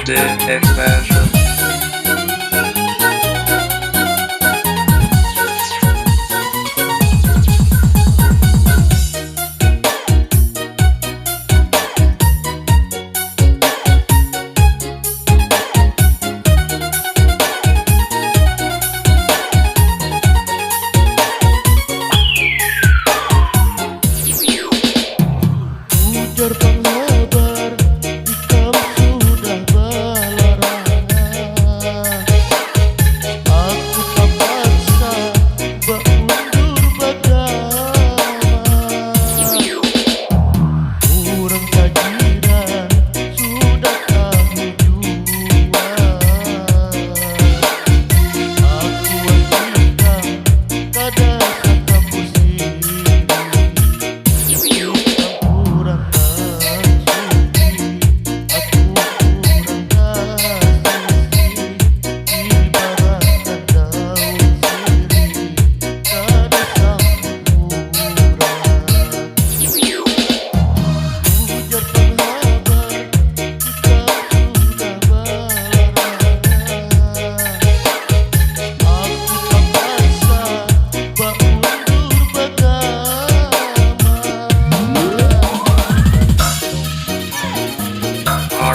the expansion. Ujar penghabar, ikam sudah balarangan. Aku tak paksa, bak mundur bagaimana. Kurang kajian, sudah tahu jua. Aku wajibkan, KADA SAKAPUR Sirih. Kurang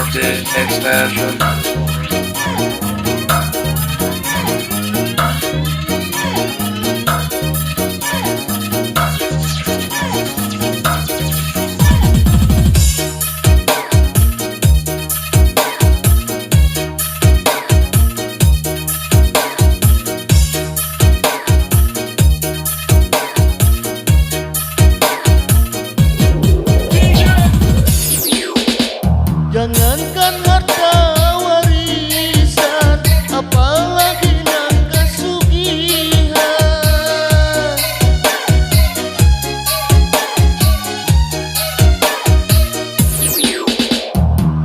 The expansion. jangankan harta warisan, apalagi nang kesugihan.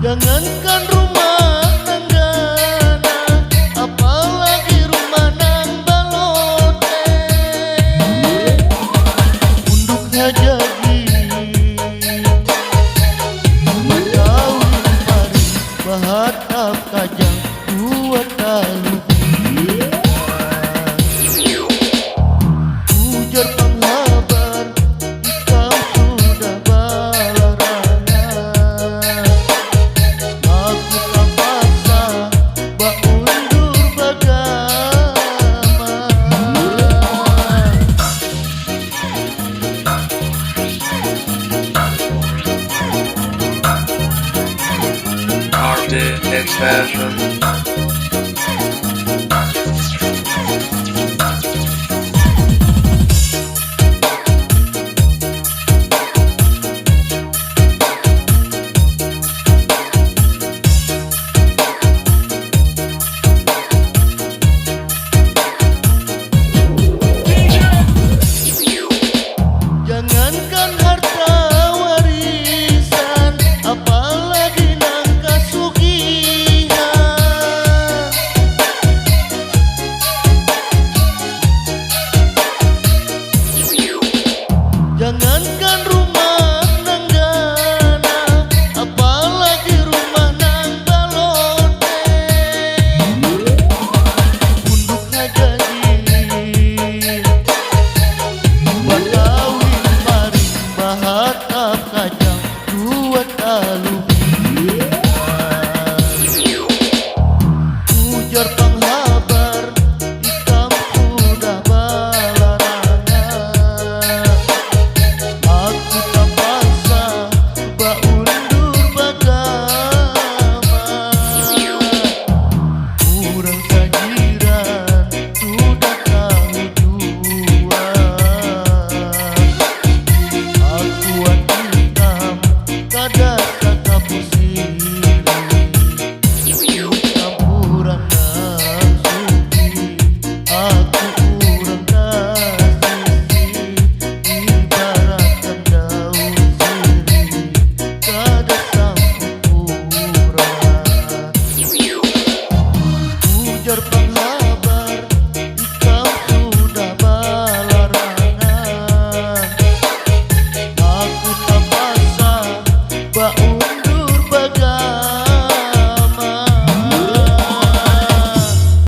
Jangankan rumah nanggana, apalagi rumah nang baloteng. Unduk hajagi bahadap kajang dua kali. Ujar penghabar, ikam sudah balarangan. Aku tak paksa, bak undur bagaimana. The expansion.